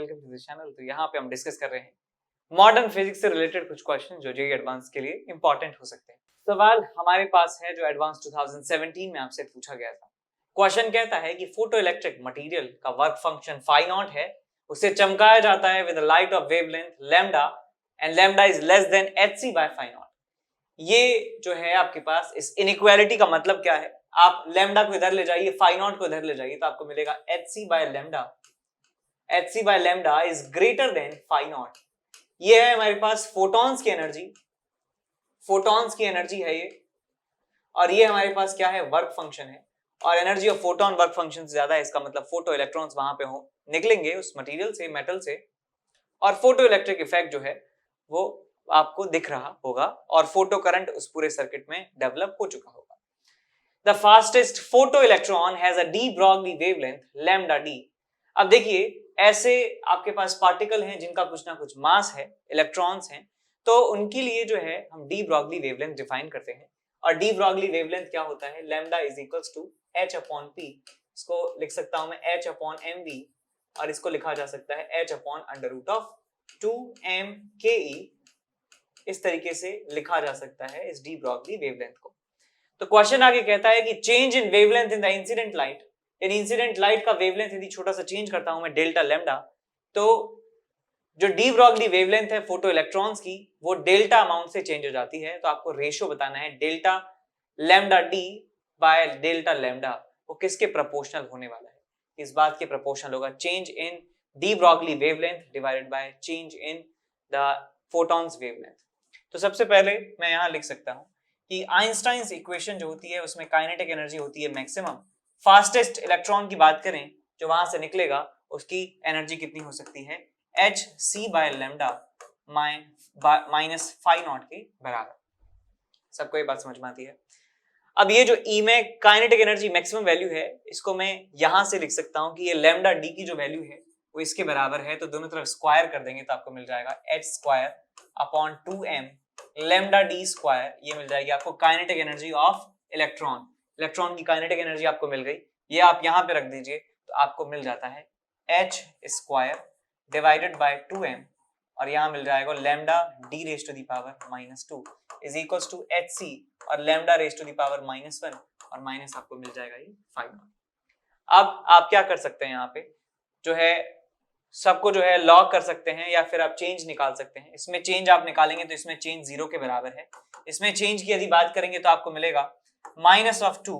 Welcome to this channel. तो यहाँ पे हम डिस्कस कर रहे हैं मॉडर्न फिजिक्स से रिलेटेड कुछ क्वेश्चन जो जेईई एडवांस के लिए इंपॉर्टेंट हो सकते हैं। सवाल हमारे पास है जो एडवांस 2017 में आपसे पूछा गया था। क्वेश्चन कहता है कि फोटो इलेक्ट्रिक मटेरियल का वर्क फंक्शन फाई नॉट है, उसे चमकाया जाता है with light of wavelength lambda and lambda is less than hc by phi naught. ये जो है आपके पास इस इनइक्वालिटी का मतलब क्या है, आप लैम्डा को इधर ले जाइए, फाई नॉट को इधर ले जाइए, तो आपको मिलेगा hc by lambda is greater than phi naught. ये है हमारे पास फोटॉन्स की एनर्जी है ये, और ये हमारे पास क्या है, वर्क फंक्शन है। और energy of photon work function से ज्यादा है, इसका मतलब फोटो इलेक्ट्रॉन्स वहां पे हो निकलेंगे उस मटेरियल से, मेटल से, और फोटो इलेक्ट्रिक इफेक्ट जो है वो आपको दिख रहा होगा और फोटो करंट उस पूरे सर्किट में डेवलप हो चुका होगा। The fastest photo electron has a de Broglie wavelength lambda D. अब देखिए, ऐसे आपके पास पार्टिकल हैं जिनका कुछ ना कुछ मास है, इलेक्ट्रॉन्स हैं, तो उनके लिए जो है हम डी ब्रॉगली वेवलेंथ डिफाइन करते हैं। और डी ब्रॉगली वेवलेंथ क्या होता है, lambda is equals to h upon p। इसको लिख सकता हूं मैं h अपॉन mv, और इसको लिखा जा सकता है h upon under root of 2m/ke। इस तरीके से लिखा जा सकता है इस डी ब्रॉगली वेवलेंथ को। तो क्वेश्चन आगे कहता है कि change in wavelength in the incident light. In incident light का वेवलेंथ यदि छोटा सा चेंज करता हूं मैं डेल्टा लैम्डा, तो जो डी ब्रॉगली वेवलेंथ है फोटो इलेक्ट्रॉन्स की, वो डेल्टा अमाउंट से चेंज हो जाती है। तो आपको रेशियो बताना है delta lambda D by delta lambda, वो किसके प्रोपोर्शनल होने वाला है, इस बात के प्रोपोर्शनल होगा change in de Broglie wavelength divided by change in the photons wavelength. तो सबसे पहले मैं यहां लिख सकता हूं कि आइंस्टाइन्स इक्वेशन जो होती है उसमें काइनेटिक एनर्जी होती है मैक्सिमम। फास्टेस्ट इलेक्ट्रॉन की बात करें जो वहां से निकलेगा, उसकी एनर्जी कितनी हो सकती है, hc by lambda minus phi naught के बराबर। सबको ये बात समझ में आती है। अब ये जो ई में काइनेटिक एनर्जी मैक्सिमम वैल्यू है, इसको मैं यहां से लिख सकता हूं कि ये लैम्डा डी की जो वैल्यू है वो इसके बराबर है। तो दोनों तरफ स्क्वायर कर देंगे तो आपको मिल जाएगा h square upon 2m lambda D square. ये मिल जाएगी आपको kinetic energy of electron. Electron की काइनेटिक एनर्जी आपको मिल गई, ये आप यहां पे रख दीजिए तो आपको मिल जाता है h square divided by 2m, और यहां मिल जाएगा lambda D raise to the power minus 2 is equals to hc और lambda raise to the power minus 1, और माइनस आपको मिल जाएगा ये 5। अब आप क्या कर सकते हैं, यहाँ पे जो है सबको जो है लॉग कर सकते हैं या फिर आप चेंज निकाल सकते हैं। इसमें चेंज आप निकालेंगे तो इसमें चेंज 0 के बराबर है। इसमें चेंज की यदि बात करेंगे तो आपको मिलेगा minus of 2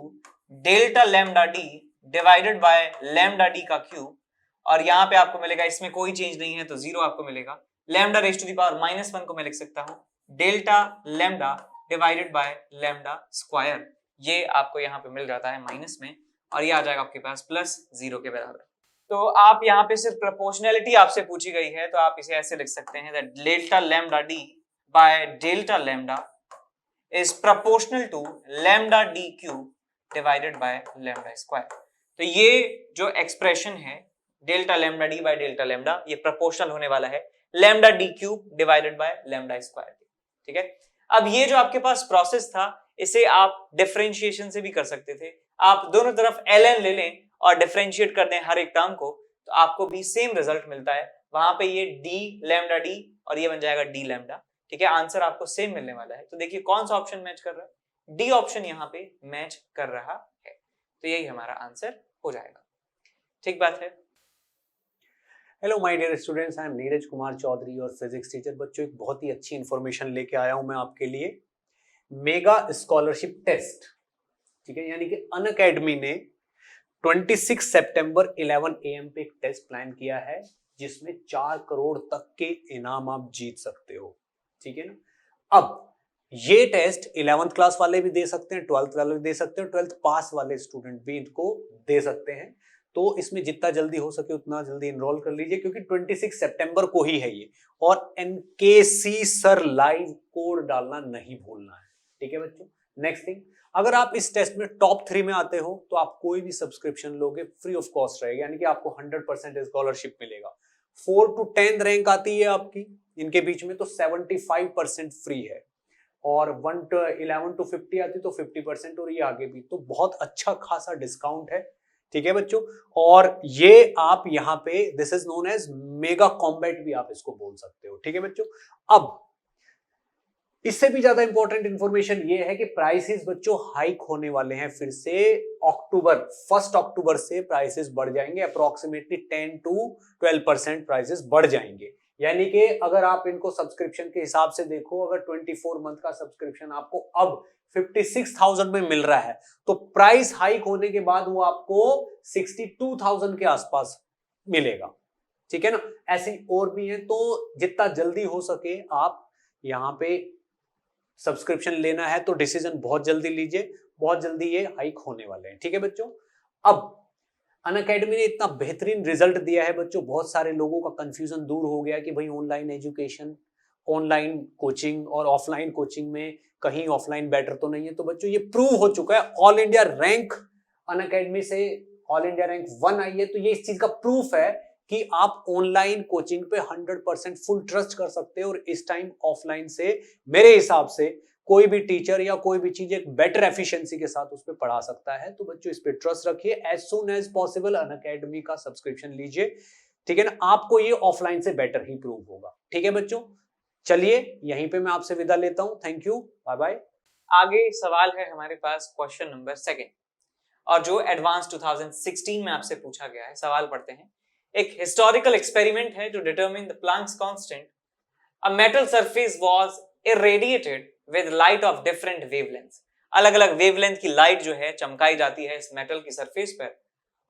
delta lambda D divided by lambda D का क्यूब, और यहाँ पे आपको मिलेगा, इसमें कोई चेंज नहीं है तो 0 आपको मिलेगा। Lambda raise to the power minus 1 को मैं लिख सकता हूँ delta lambda divided by lambda square. ये आपको यहाँ पे मिल जाता है माइनस में, और ये आ जाएगा आपके पास प्लस 0 के बराबर। तो आप यहाँ पे सिर्फ प्रोपोर्शनैलिटी आपसे पूछी गई है, तो आप इसे ऐसे लिख सकते हैं that delta lambda D by delta lambda is proportional to lambda D cube divided by lambda square. तो ये जो एक्सप्रेशन है delta lambda D by delta lambda, ये प्रोपोर्शनल होने वाला है lambda D cube divided by lambda square. ठीक है, अब ये जो आपके पास प्रोसेस था, इसे आप डिफरेंशिएशन से भी कर सकते थे। आप दोनों तरफ ln ले लें और डिफरेंशिएट कर दें हर एक टर्म को, तो आपको भी सेम रिजल्ट मिलता है। वहां पे ये डी लैम्डा डी और ये बन जाएगा डी लैम्डा। ठीक है, आंसर आपको सेम मिलने वाला है। तो देखिए कौन सा ऑप्शन मैच कर रहा है, डी ऑप्शन यहाँ पे मैच कर रहा है, तो यही हमारा आंसर हो जाएगा। ठीक बात है। Hello my dear students, I am Neeraj Kumar Chaudhary और फिजिक्स टीचर। बच्चों, एक बहुत ही अच्छी इंफॉर्मेशन लेके आया हूं मैं आपके लिए, मेगा स्कॉलरशिप टेस्ट। ठीक है, यानी कि अनअकैडमी ने 26 सितंबर 11 AM पे एक टेस्ट प्लान किया है जिसमें 4 करोड़ तक के इनाम आप जीत सकते हो। ठीक है ना। अब ये टेस्ट 11th क्लास वाले भी दे सकते हैं, 12th वाले भी दे सकते हैं, 12th पास वाले स्टूडेंट भी इनको दे सकते हैं। तो इसमें जितना जल्दी हो सके उतना जल्दी एनरोल कर लीजिए, क्योंकि 26 सितंबर को ही है ये। और एनकेसी सर लाइव कोड डालना नहीं भूलना है। ठीक है बच्चों। नेक्स्ट थिंग, अगर आप इस टेस्ट में टॉप 3 में आते हो तो आप कोई भी सब्सक्रिप्शन लोगे फ्री ऑफ कॉस्ट रहेगा, यानी कि आपको 100% स्कॉलरशिप मिलेगा। 4 to 10 रैंक आती है आपकी इनके बीच में तो 75% फ्री है, और 1 to 11 to 50 आती तो 50%, और ये आगे भी। तो बहुत अच्छा खासा डिस्काउंट है, ठीक है बच्चों। और ये आप यहाँ पे this is known as mega combat भी आप इसको बोल सकते हो। ठीक है बच्चों। अब इससे भी ज्यादा इंपॉर्टेंट इंफॉर्मेशन ये है कि प्राइसेस बच्चों हाइक होने वाले हैं फिर से। अक्टूबर 1 अक्टूबर से प्राइसेस बढ़ जाएंगे, अप्रोक्सीमेटली 10 to 12% प्राइसेस बढ़ जाएंगे। यानी कि अगर आप इनको सब्सक्रिप्शन के हिसाब से देखो, अगर 24 मंथ का सब्सक्रिप्शन आपको अब 56,000 में मिल रहा है तो प्राइस हाइक होने के बाद वो आपको 62,000 के आसपास मिलेगा। ठीक है ना। ऐसे और भी है, तो जितना जल्दी हो सके आप यहाँ पे सब्सक्रिप्शन लेना है तो डिसीजन बहुत जल्दी लीजिए, बहुत जल्दी ये हाइक होने वाले हैं। ठीक है बच्चों। अब अनअकैडमी ने इतना बेहतरीन रिजल्ट दिया है बच्चों, बहुत सारे लोगों का कंफ्यूजन दूर हो गया कि भाई ऑनलाइन एजुकेशन, ऑनलाइन कोचिंग और ऑफलाइन कोचिंग में कहीं ऑफलाइन बेटर तो नहीं है। तो बच्चों ये प्रूव हो चुका है, ऑल इंडिया रैंक अनअकैडमी से ऑल इंडिया रैंक 1 आई है। तो ये इस चीज का प्रूफ है कि आप ऑनलाइन कोचिंग पे 100% फुल ट्रस्ट कर सकते हो। और इस टाइम ऑफलाइन से मेरे हिसाब से कोई भी टीचर या कोई भी चीज एक बेटर एफिशिएंसी के साथ उस पर पढ़ा सकता है। तो बच्चों इस पे ट्रस्ट रखिए, as soon as possible Unacademy का सब्सक्रिप्शन लीजिए। ठीक है ना। आपको ये ऑफलाइन से बेटर ही प्रूव होगा। ठीक है बच्चों, चलिए यहीं पे मैं आपसे विदा लेता हूं। Thank you, bye bye. आगे सवाल है हमारे पास क्वेश्चन नंबर 2 और जो एडवांस 2016 में आपसे पूछा गया है। सवाल पढ़ते हैं। एक हिस्टोरिकल एक्सपेरिमेंट है to determine the Planck's constant. A metal surface was irradiated with light of different wavelengths. अलग अलग वेवलेंथ की लाइट जो है चमकाई जाती है इस मेटल की सरफेस पर,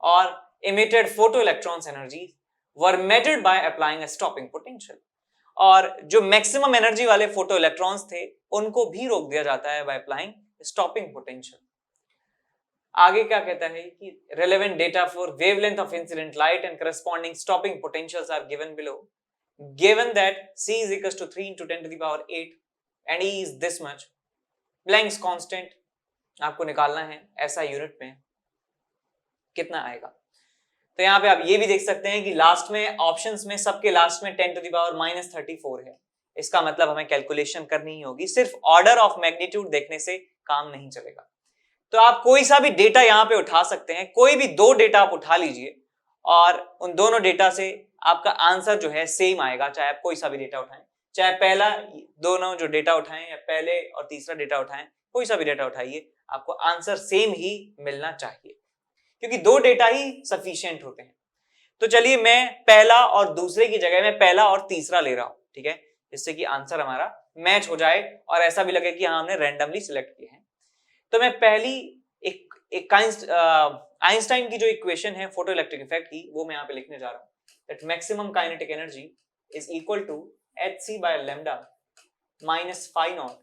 और emitted photo electrons energy were measured by applying a stopping potential. और जो मैक्सिमम एनर्जी वाले फोटो इलेक्ट्रॉन्स थे उनको भी रोक दिया जाता है बाय अप्लाइंग स्टॉपिंग पोटेंशियल। आगे क्या कहता है कि relevant data for wavelength of incident light and corresponding stopping potentials are given below. Given that C is equals to 3 into 10 to the power 8 and E is this much, Planck's constant आपको निकालना है ऐसा unit में कितना आएगा। तो यहाँ पे आप ये भी देख सकते हैं कि लास्ट में ऑप्शंस में सबके लास्ट में 10 to the power -34 है। इसका मतलब हमें कैलकुलेशन करनी ही होगी, सिर्फ ऑर्डर ऑफ मैग्नीट्यूड देखने से काम नहीं चलेगा। तो आप कोई सा भी डेटा यहाँ पे उठा सकते हैं, कोई भी 2 डेटा आप उठा लीजिए और उन दोनों डेटा से आपका आंसर जो है सेम आएगा। चाहे आप कोई सा भी डेटा उठाएं, चाहे पहला दोनों जो डेटा उठाएं या पहले और तीसरा डेटा उठाएं, कोई सा भी डेटा उठाइए, आपको आंसर सेम ही मिलना चाहिए क्योंकि 2 डेटा ही सफिशिएंट होते हैं। तो चलिए मैं पहला और दूसरे की जगह मैं पहला और तीसरा ले रहा हूं, ठीक है, जिससे कि आंसर हमारा मैच हो जाए और ऐसा भी लगे कि हाँ हमने रैंडमली सिलेक्ट किए हैं। तो मैं पहली एक आइंस्टाइन की जो इक्वेशन है फोटो इलेक्ट्रिक इफेक्ट की, वो मैं यहाँ पे लिखने जा रहा हूँ। That maximum kinetic energy is equal to hc by lambda minus phi naught,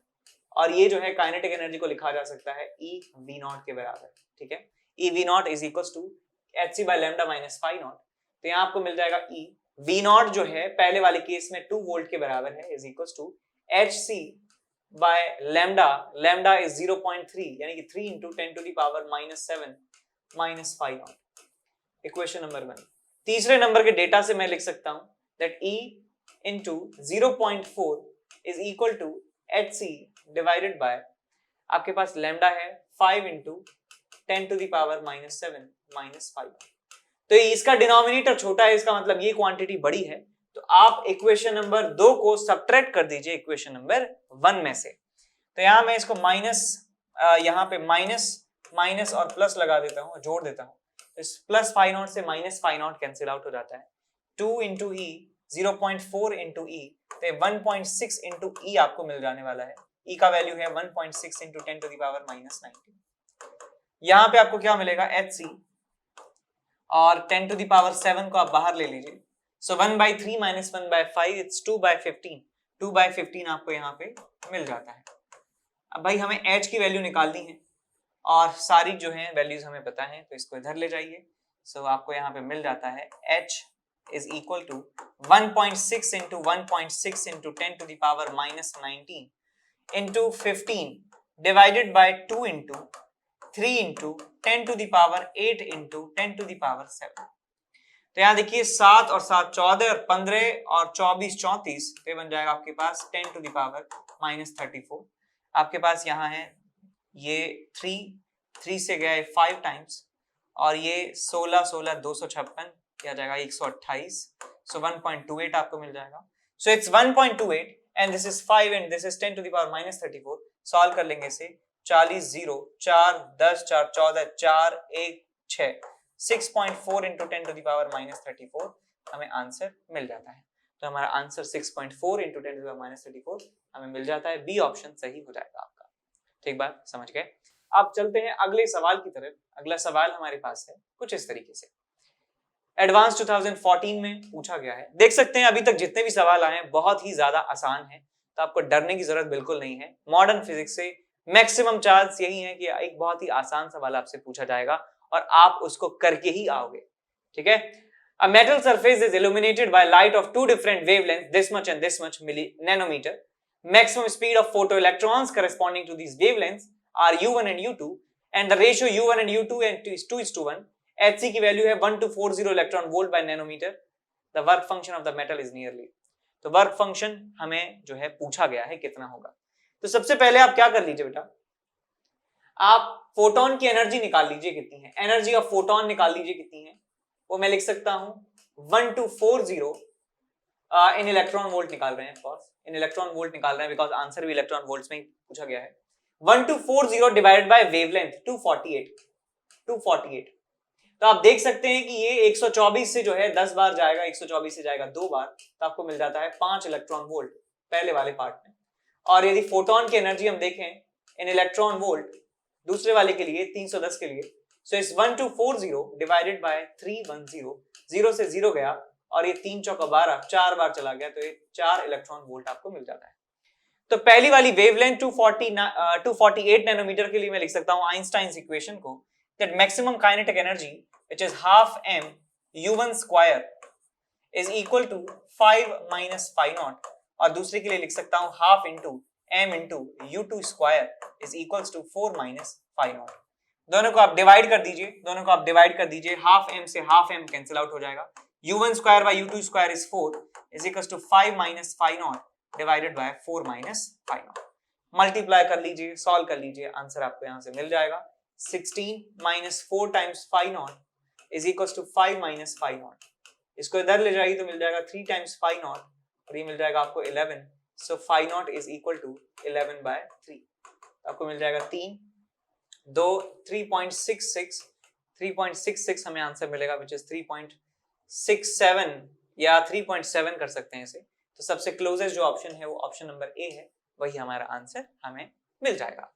और ये जो है काइनेटिक एनर्जी को लिखा जा सकता है e v नॉट के बराबर। ठीक है, e v naught is equal to hc by lambda minus phi naught. तो यहाँ आपको मिल जाएगा e v नॉट जो है पहले वाले केस में 2 वोल्ट के बराबर है, is equal to hc by lambda is 0.3 यानी कि 3 into 10 to the power -7 minus 5 not. Equation number 1। तीसरे नंबर के डेटा से मैं लिख सकता हूं that E into 0.4 is equal to hc divided by आपके पास लैम्डा है 5 into 10 to the power -7 minus 5। तो इसका डिनोमिनेटर छोटा है, इसका मतलब ये क्वांटिटी बड़ी है। तो आप इक्वेशन नंबर 2 को सब्ट्रैक्ट कर दीजिए इक्वेशन नंबर 1 में से। तो यहां मैं इसको यहां पे माइनस और प्लस लगा देता हूं, जोड़ देता हूं। इस प्लस फाई नॉट से minus phi naught cancel out हो जाता है। 2 इंटू ई 0.4 इंटू ई, तो 1.6 इंटू ई आपको मिल जाने वाला है। ई का वैल्यू है 1.6 इंटू 10 टू द पावर -19। यहां पे आपको क्या मिलेगा hc, और 10 टू द पावर 7 को आप बाहर ले लीजिए। So 1/3 minus 1/5 it's 2/15। 2/15 आपको यहाँ पे मिल जाता है। अब भाई हमें h की वैल्यू निकालनी है और सारी जो है वैल्यूज हमें पता है, तो इसको इधर ले जाइए। So आपको यहाँ पे मिल जाता है h is equal to 1.6 into 1.6 into 10 to the power -19 into 15 divided by 2 into 3 into 10 to the power 8 into 10 to the power 7। तो यहाँ देखिए 7 और 7 14 और 15 और 24 34, तो बन जाएगा आपके पास 10 टू द पावर -34। आपके पास यहाँ है ये 3 से गया है 5 टाइम्स और ये 16 16 256 क्या जाएगा 128, सो 1.28 आपको मिल जाएगा। So it's 1.28 and this is 5 and this is 10 to the power minus 34। Solve कर लेंगे इसे, 40 0 4 10 4 14 4 1 6 6.4 into 10 to the power minus 34 हमें आंसर मिल जाता है। तो हमारा answer 6.4 into 10 to the power minus 34 हमें मिल जाता है। बी ऑप्शन सही हो जाएगा आपका। ठीक बात समझ गए। अब चलते हैं अगले सवाल की तरफ। अगला सवाल हमारे पास है कुछ इस तरीके से, एडवांस 2014 में पूछा गया है। देख सकते हैं अभी तक जितने भी सवाल आए हैं बहुत ही ज्यादा आसान है, तो आपको डरने की जरूरत बिल्कुल नहीं है। मॉडर्न फिजिक्स से मैक्सिमम चांस यही है कि एक बहुत ही आसान सवाल आपसे पूछा जाएगा और आप उसको करके ही आओगे। ठीक है। A metal surface is illuminated by light of two different wavelengths, this much and this much nanometer. Maximum speed of photoelectrons corresponding to these wavelengths are U1 and U2, and the ratio U1 and U2 is 2:1. Hc की value है 1240 electron volt by nanometer. The work function of the metal is nearly. तो work function हमें जो है पूछा गया है कितना होगा। तो सबसे पहले आप क्या कर लीजिए बेटा, आप फोटोन की एनर्जी निकाल लीजिए कितनी है, एनर्जी ऑफ फोटोन निकाल लीजिए कितनी है। वो मैं लिख सकता हूं 1240 इन इलेक्ट्रॉन वोल्ट निकाल रहे हैं, ऑफकोर्स इन इलेक्ट्रॉन वोल्ट निकाल रहे हैं बिकॉज आंसर भी इलेक्ट्रॉन वोल्ट्स में ही पूछा गया है। 1240 डिवाइडेड बाय वेवलेंथ 248। तो आप देख सकते हैं कि ये 124 से जो है 10 बार जाएगा, 124 से जाएगा 2 बार, तो आपको मिल जाता है 5 इलेक्ट्रॉन वोल्ट पहले वाले पार्ट में। और यदि फोटोन की एनर्जी हम देखें इन इलेक्ट्रॉन वोल्ट दूसरे वाले के लिए 310 के लिए, सो इस 1240 डिवाइडेड बाय 310, 0 से 0 गया और ये 3 चौका 12 4 बार चला गया, तो ये 4 इलेक्ट्रॉन वोल्ट आपको मिल जाता है। तो पहली वाली वेवलेंथ 248 नैनोमीटर के लिए मैं लिख सकता हूं आइंस्टाइन्स इक्वेशन को, that maximum kinetic energy which is half m u1 square is equal to 5 minus phi naught, और दूसरे के लिए लिख सकता हूं half into m into u2 square is equals to 4 minus phi naught। दोनों को आप डिवाइड कर दीजिए, half m से half m कैंसिल आउट हो जाएगा, u1 square by u2 square is 4 is equals to 5 minus phi naught divided by 4 minus phi naught। Multiply कर लीजिए, सॉल्व कर लीजिए, आंसर आपको यहां से मिल जाएगा 16 minus 4 times phi naught is equals to 5 minus phi naught। इसको इधर ले जाइए तो मिल जाएगा 3 times phi naught और ये मिल जाएगा आपको 11, so phi naught is equal to 11 by 3। आपको मिल जाएगा 3.66 हमें आंसर मिलेगा which is 3.67 या 3.7 कर सकते हैं इसे। तो सबसे क्लोजेस्ट जो ऑप्शन है वो ऑप्शन नंबर ए है, वही हमारा आंसर हमें मिल जाएगा।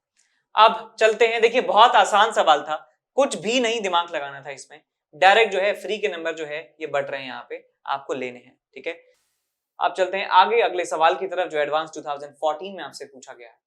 अब चलते हैं, देखिए बहुत आसान सवाल था, कुछ भी नहीं दिमाग लगाना था इसमें, डायरेक्ट जो है फ्री के नंबर जो है ये बढ़ रहे हैं यहाँ पे, आपको लेने हैं। ठीक है। अब चलते हैं आगे अगले सवाल की तरफ जो एडवांस 2014 में आपसे पूछा गया है।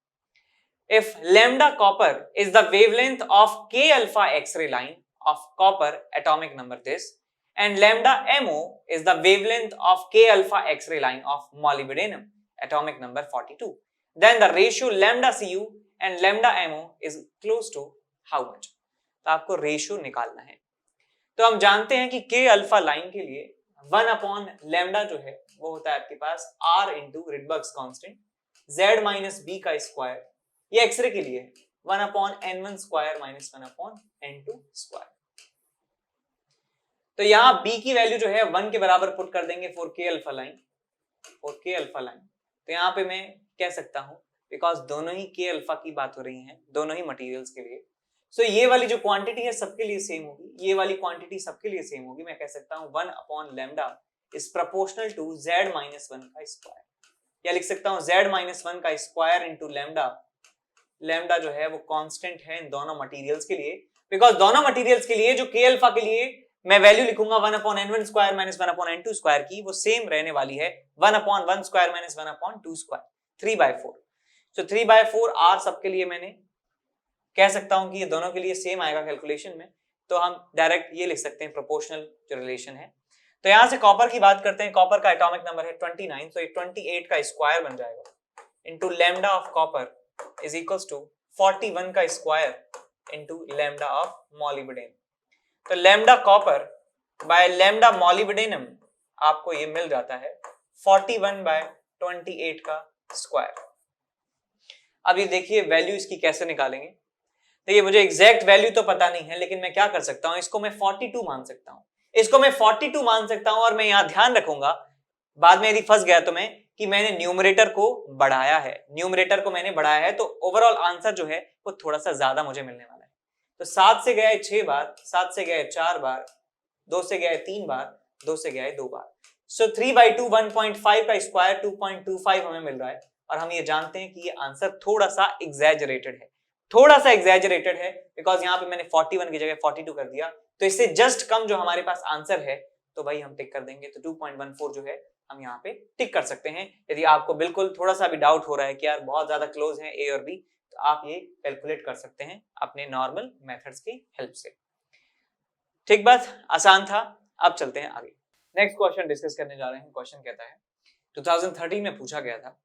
If lambda copper is the wavelength of K alpha X ray line of copper atomic number this and lambda MO is the wavelength of K alpha X ray line of molybdenum atomic number 42, then the ratio lambda CU and lambda mo is close to how much। तो आपको ratio निकालना है। तो हम जानते हैं कि k alpha line के लिए 1 अपॉन लैम्डा जो है वो होता है आपके पास r into Rydberg's constant z minus B का स्क्वायर, ये एक्सरे के लिए 1 upon n1 square minus 1 upon n2 square. तो यहाँ b की वैल्यू जो है 1 के बराबर पुट कर देंगे फॉर k अल्फा लाइन, तो यहाँ पे मैं कह सकता हूं बिकॉज दोनों ही के अल्फा की बात हो रही है दोनों ही मटेरियल्स के लिए, सो ये वाली जो क्वांटिटी है सबके लिए सेम होगी, ये वाली क्वांटिटी सबके लिए सेम होगी। मैं कह सकता हूं 1 upon lambda is proportional to z minus 1 का स्क्वायर, या लिख सकता हूं z माइनस 1 का स्क्वायर इंटू लैम्डा। लैम्डा जो है वो कांस्टेंट है इन दोनों मटेरियल्स के लिए, बिकॉज दोनों मटेरियल्स के लिए जो के अल्फा के लिए मैं वैल्यू लिखूंगा 1 upon n1 square minus 1 upon n2 square की, वो सेम रहने वाली है 1 upon 1 square minus 1 upon 2 square, 3/4। तो 3/4 r सबके लिए मैंने कह सकता हूं कि ये दोनों के लिए सेम आएगा कैलकुलेशन में, तो हम डायरेक्ट ये लिख सकते हैं प्रोपोर्शनल जो रिलेशन है। तो यहां से कॉपर की बात करते हैं, कॉपर का एटॉमिक नंबर है 29, तो ये 28 का स्क्वायर बन जाएगा into lambda of copper is equals to 41 का square into lambda of molybdenum. तो lambda copper by lambda molybdenum आपको ये मिल जाता है 41/28 का स्क्वायर। अब ये देखिए वैल्यू इसकी कैसे निकालेंगे। तो ये मुझे एग्जैक्ट वैल्यू तो पता नहीं है, लेकिन मैं क्या कर सकता हूं, इसको मैं 42 मान सकता हूं, इसको मैं 42 मान सकता हूं। और मैं यहां ध्यान रखूंगा, बाद में यदि फंस गया तो मैं, कि मैंने न्यूमरेटर को बढ़ाया है, न्यूमरेटर को मैंने बढ़ाया है, तो ओवरऑल आंसर जो है वो थोड़ा सा ज्यादा मुझे मिलने वाला है। तो 7 से गया है 6 बार, 7 से गया है 4 बार, 2 से गया है 3 बार, 2 से गया है 2 बार। सो 3/2 1.5 का स्क्वायर 2.25 हमें मिल रहा है। और हम ये जानते हैं कि ये आंसर थोड़ा सा एग्जैजरेटेड है, थोड़ा सा एग्जैजरेटेड है, बिकॉज यहाँ पे मैंने 41 की जगह 42 कर दिया। तो इससे जस्ट कम जो हमारे पास आंसर है, तो भाई हम टिक कर देंगे। तो 2.14 जो है हम यहाँ पे टिक कर सकते हैं। यदि आपको बिल्कुल थोड़ा सा भी डाउट हो रहा है कि यार बहुत ज्यादा क्लोज है ए और बी, तो आप ये कैलकुलेट कर सकते हैं अपने नॉर्मल मेथड्स की हेल्प से। ठीक बात, आसान था। अब चलते हैं आगे, नेक्स्ट क्वेश्चन डिस्कस करने जा रहे हैं। क्वेश्चन कहता है 2013 में पूछा गया था,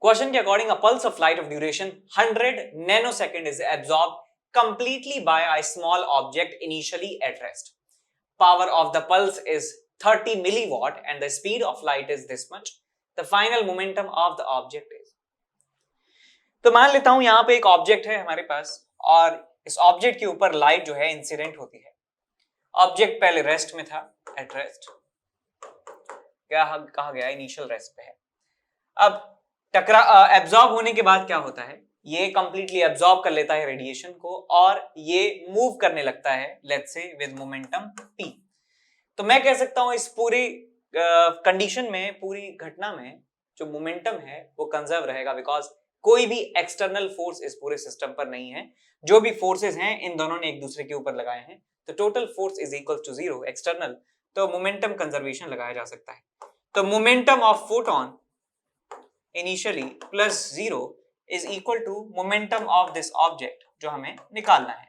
क्वेश्चन के according a pulse of light of duration 100 nanosecond is absorbed completely by a small object initially at rest. Power of the pulse is 30 milliwatt and the speed of light is this much. The final momentum of the object is. तो मान लेता हूं यहां पे एक object है हमारे पास, और इस ऑब्जेक्ट के ऊपर लाइट जो है इंसिडेंट होती है। ऑब्जेक्ट पहले रेस्ट में था, एट रेस्ट, क्या कहा गया, इनिशियल रेस्ट पे है। अब एब्जॉर्ब होने के बाद क्या होता है, ये कंप्लीटली एब्जॉर्ब कर लेता है रेडिएशन को, और ये मूव करने लगता है, let's say with momentum p। तो मैं कह सकता हूं इस पूरी कंडीशन में, पूरी घटना में जो मोमेंटम है वो कंजर्व रहेगा, बिकॉज कोई भी एक्सटर्नल फोर्स इस पूरे सिस्टम पर नहीं है। जो भी फोर्सेस हैं इन दोनों ने एक दूसरे के ऊपर लगाए हैं, तो total force is equal to 0 external, तो मोमेंटम कंजर्वेशन लगाया जा सकता है। तो momentum of photon initially plus 0 is equal to momentum of this object, जो हमें निकालना है।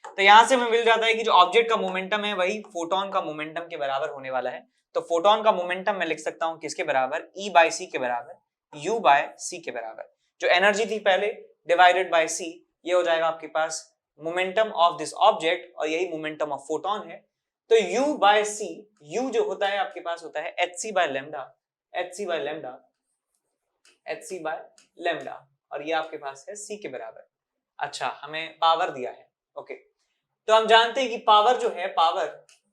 तो यहां से हमें मिल जाता है कि जो ऑब्जेक्ट का मोमेंटम है वही फोटोन का मोमेंटम के बराबर होने वाला है। तो फोटोन का मोमेंटम मैं लिख सकता हूं किसके बराबर, E/c के बराबर, U/c के बराबर। जो एनर्जी थी पहले डिवाइडेड बाय c, ये हो जाएगा आपके पास मोमेंटम ऑफ दिस ऑब्जेक्ट, और यही मोमेंटम ऑफ फोटोन है। तो U/c, U जो होता है आपके पास होता है hc/λ, hc/λ, और ये आपके पास है c के बराबर। अच्छा, हमें पावर दिया है, ओके। तो हम जानते हैं कि पावर जो है, पावर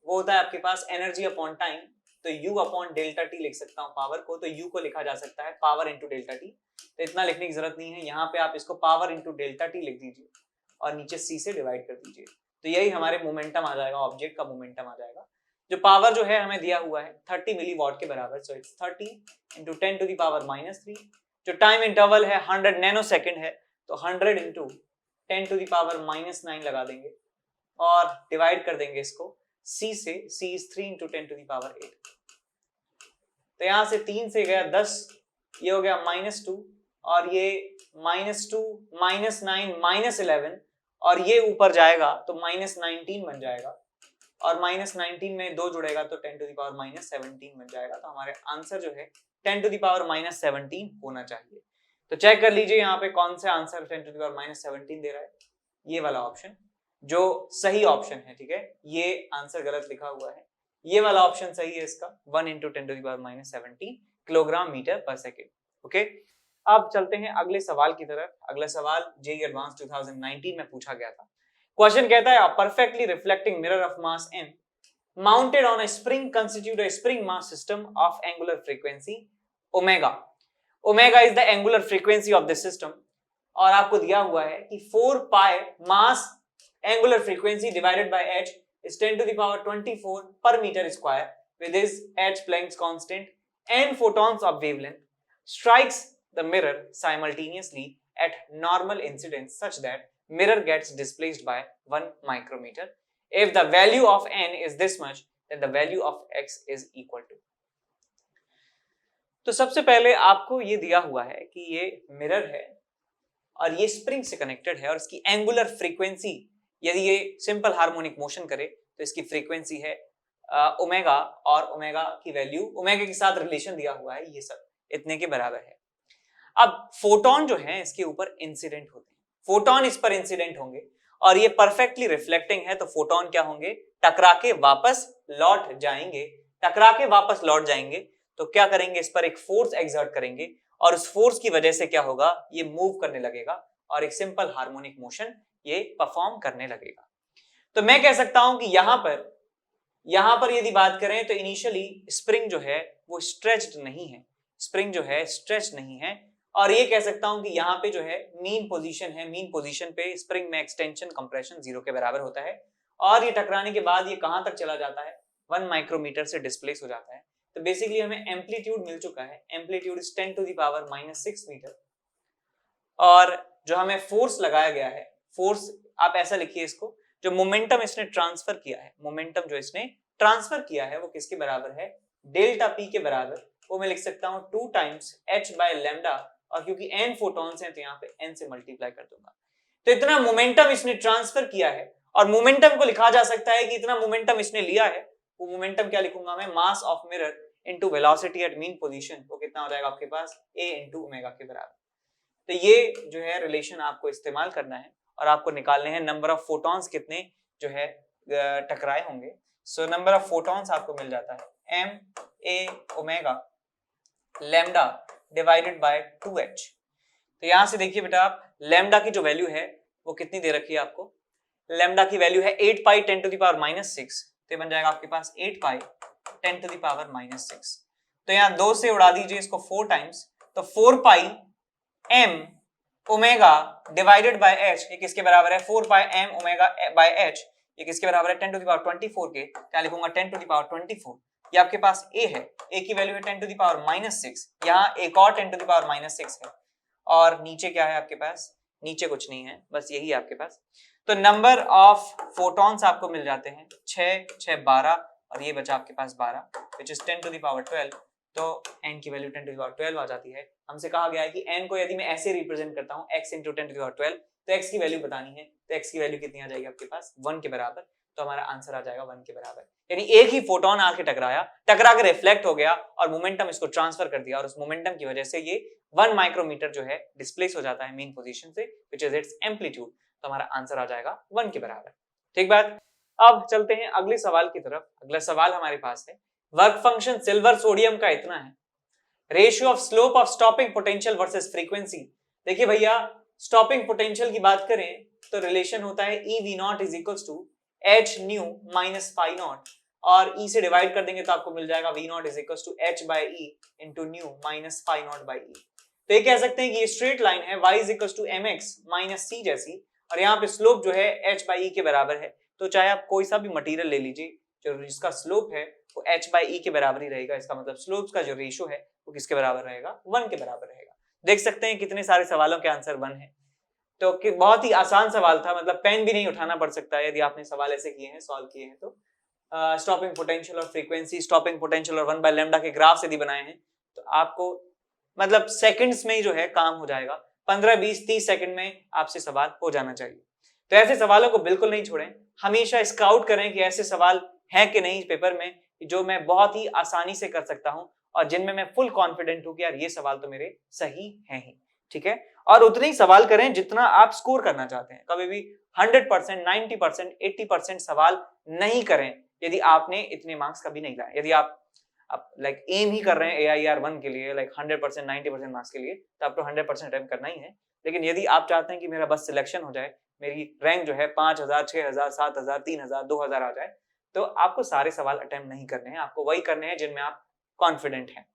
वो होता है आपके पास एनर्जी अपॉन टाइम। तो U अपॉन डेल्टा टी लिख सकता हूं पावर को। तो U को लिखा जा सकता है पावर इंटू डेल्टा टी, तो इतना लिखने की जरूरत नहीं है। यहाँ पे आप इसको पावर इंटू डेल्टा टी लिख दीजिए और नीचे C से डिवाइड कर दीजिए, तो यही हमारे मोमेंटम आ जाएगा, ऑब्जेक्ट का मोमेंटम आ जाएगा। जो पावर जो है हमें दिया हुआ है 30 मिलीवॉट के बराबर, so it's 30 into 10 to the power -3। जो टाइम इंटरवल है 100 नैनोसेकंड है, तो 100 इंटू 10 टू द पावर -9 लगा देंगे और डिवाइड कर देंगे इसको C से। C is 3 into 10 to the power 8। तो यहां से 3 से गया 10, ये हो गया -2, और ये -2 -9 -11, और ये ऊपर जाएगा तो -19 बन जाएगा, और -19 में 2 जुड़ेगा तो 10 टू द पावर -17 बन जाएगा। तो हमारे आंसर जो है 10 टू द पावर -17 होना चाहिए। तो चेक कर लीजिए यहाँ पे कौन सा आंसर 10 टू द पावर -17 दे रहा है, ये वाला ऑप्शन जो सही ऑप्शन है, ठीक है। ये आंसर गलत लिखा हुआ है, ये वाला ऑप्शन सही है इसका, 1 into 10 to the power -17 kilogram metre पर सेकेंड, ओके। अब चलते हैं अगले सवाल की तरफ। अगला सवाल जेईई एडवांस 2019 में पूछा गया था। क्वेश्चन कहता है अ perfectly reflecting mirror of mass n mounted on a spring constitute a spring mass system of angular frequency omega. Omega is the angular frequency of this system, और आपको दिया हुआ है कि 4 pi mass angular frequency divided by h is 10 to the power 24 per meter square with this h Planck's constant and photons of wavelength strikes the mirror simultaneously at normal incidence such that mirror gets displaced by 1 micrometer. If the value of n is this much, then the value of x is equal to. तो सबसे पहले आपको ये दिया हुआ है कि ये मिरर है और ये स्प्रिंग से कनेक्टेड है, और इसकी एंगुलर फ्रीक्वेंसी, यदि ये सिंपल हार्मोनिक मोशन करे तो इसकी फ्रीक्वेंसी है ओमेगा, और ओमेगा की वैल्यू, ओमेगा के साथ रिलेशन दिया हुआ है, ये सब इतने के बराबर है। अब फोटोन जो है इसके ऊपर इंसिडेंट होते हैं, फोटोन इस पर इंसिडेंट होंगे, और ये परफेक्टली रिफ्लेक्टिंग है, तो फोटोन क्या होंगे, टकरा के वापस लौट जाएंगे। टकरा के वापस लौट जाएंगे तो क्या करेंगे, इस पर एक फोर्स एक्सर्ट करेंगे, और उस फोर्स की वजह से क्या होगा, ये मूव करने लगेगा, और एक सिंपल हार्मोनिक मोशन ये परफॉर्म करने लगेगा। तो मैं कह सकता हूं कि यहां पर यदि बात करें तो इनिशियली स्प्रिंग जो है वो स्ट्रेच्ड नहीं है, स्प्रिंग जो है स्ट्रेच नहीं है, और ये कह सकता हूं कि यहाँ पे जो है मीन पोजीशन है, मीन पोजीशन पे स्प्रिंग में एक्सटेंशन कंप्रेशन 0 के बराबर होता है, और ये टकराने के बाद ये कहां तक चला जाता है, 1 माइक्रोमीटर से डिस्प्लेस हो जाता है। तो बेसिकली हमें एम्पलीट्यूड मिल चुका है, amplitude is 10 to the power -6 metre, और जो हमें फोर्स लगाया गया है, फोर्स आप ऐसा लिखिए इसको, जो मोमेंटम इसने ट्रांसफर किया है, मोमेंटम जो इसने ट्रांसफर किया है वो किसके बराबर है, डेल्टा पी के बराबर, वो मैं लिख सकता हूं 2 टाइम्स h बाय लैम्डा, और क्योंकि n फोटॉन्स हैं तो यहाँ पे n से मल्टीप्लाई कर दूंगा। तो इतना मोमेंटम इसने ट्रांसफर किया है, और मोमेंटम को लिखा जा सकता है कि इतना मोमेंटम इसने लिया है, वो मोमेंटम क्या लिखूंगा मैं, mass of mirror into velocity at mean position, वो कितना हो जाएगा आपके पास a इनटू ओमेगा के बराबर। तो ये जो है रिलेशन आपको इस्तेमाल करना है, और आपको निकालने हैं नंबर ऑफ फोटॉन्स कितने जो है टकराए होंगे। सो नंबर ऑफ फोटॉन्स आपको मिल जाता है m a omega lambda divided bye 2h। तो यहां से देखिए बेटा आप, लैम्डा की जो वैल्यू है वो कितनी दे रखी है आपको, लैम्डा की वैल्यू है 8 पाई 10 टू द पावर -6, तो बन जाएगा आपके पास 8 पाई 10 टू द पावर -6। तो यहाँ 2 से उड़ा दीजिए इसको 4 टाइम्स, तो 4 पाई m omega divided by h, ये किसके बराबर है, 4 पाई m ओमेगा बाय h, ये किसके बराबर है, 10 टू द पावर 24 के, क्या लिखूंगा 10 टू द पावर 24। ये आपके पास a है, a की वैल्यू है 10 टू द पावर -6, यहाँ एक और 10 टू द पावर -6 है, और नीचे क्या है आपके पास, नीचे कुछ नहीं है, बस यही है आपके पास। तो नंबर ऑफ फोटॉन्स आपको मिल जाते हैं 6 6 12, और ये बचा आपके पास 12 which is 10 to the power 12, तो n की वैल्यू 10 टू द पावर 12 आ जाती है। हमसे कहा गया है कि n को यदि मैं ऐसे रिप्रेजेंट करता हूं x into 10 to the power 12, तो x की वैल्यू बतानी है, तो x की वैल्यू कितनी आ जाएगी आपके पास 1 के बराबर, तो हमारा आंसर आ जाएगा 1 के बराबर। यानी एक ही फोटोन आके टकरा के रिफ्लेक्ट हो गया और मोमेंटम इसको ट्रांसफर कर दिया, और उस मोमेंटम की वजह से ये 1 माइक्रोमीटर जो है डिस्प्लेस हो जाता है मेन पोजीशन से, व्हिच इज इट्स एम्पलीट्यूड, तो हमारा आंसर आ जाएगा 1 के बराबर। ठीक बात। अब चलते हैं अगले सवाल की तरफ। अगला सवाल हमारे पास है, वर्क फंक्शन सिल्वर सोडियम का इतना है, ratio of slope of stopping potential versus frequency. देखिए भैया, स्टॉपिंग पोटेंशियल की बात करें तो रिलेशन होता है E V naught is equals to H nu minus phi naught, और E से डिवाइड कर देंगे तो आपको मिल जाएगा V naught is equals to H by E into nu minus phi naught by E। तो ये कह सकते हैं कि ये स्ट्रेट लाइन है y is equals to mx minus c जैसी, और यहाँ पे स्लोप जो है h बाई e के बराबर है। तो चाहे आप कोई सा भी मटेरियल ले लीजिए, जो जिसका स्लोप है वो h बाई e के बराबर ही रहेगा। इसका मतलब स्लोप्स का जो रेशियो है वो किसके बराबर रहेगा, 1 के बराबर रहेगा। देख सकते हैं कितने सारे सवालों के आंसर 1 है, तो कि बहुत ही आसान सवाल था, मतलब पेन भी नहीं उठाना पड़ सकता है यदि आपने सवाल ऐसे किए हैं, सॉल्व किए हैं तो। स्टॉपिंग पोटेंशियल और फ्रीक्वेंसी, स्टॉपिंग पोटेंशियल और 1 बाय लैम्डा के ग्राफ्स यदि बनाए हैं तो आपको मतलब सेकंड्स में ही जो है काम हो जाएगा, 15 20 30 सेकंड में आपसे सवाल हो जाना चाहिए। तो ऐसे सवालों को बिल्कुल नहीं छोड़ें, हमेशा स्काउट करें कि ऐसे सवाल हैं कि नहीं पेपर में जो मैं बहुत ही आसानी से कर सकता हूं और जिनमें मैं फुल कॉन्फिडेंट हूं कि यार ये सवाल तो मेरे सही हैं ही। ठीक है, और उतने ही सवाल करें जितना आप स्कोर करना चाहते हैं। कभी भी 100%, 90%, 80% सवाल नहीं करें यदि आपने इतने मार्क्स कभी नहीं लाए। यदि आप लाइक एम ही कर रहे हैं AIR1 के लिए, लाइक 100%, 90% मार्क्स के लिए, तो आपको 100% अटेम्प्ट करना ही है। लेकिन यदि आप चाहते हैं कि मेरा बस सिलेक्शन हो जाए, मेरी रैंक जो है 5000, 6000, 7000, 3000, 2000 आ जाए, तो आपको सारे सवाल अटेम्प्ट नहीं करने हैं, आपको वही करने हैं जिनमें आप कॉन्फिडेंट हैं।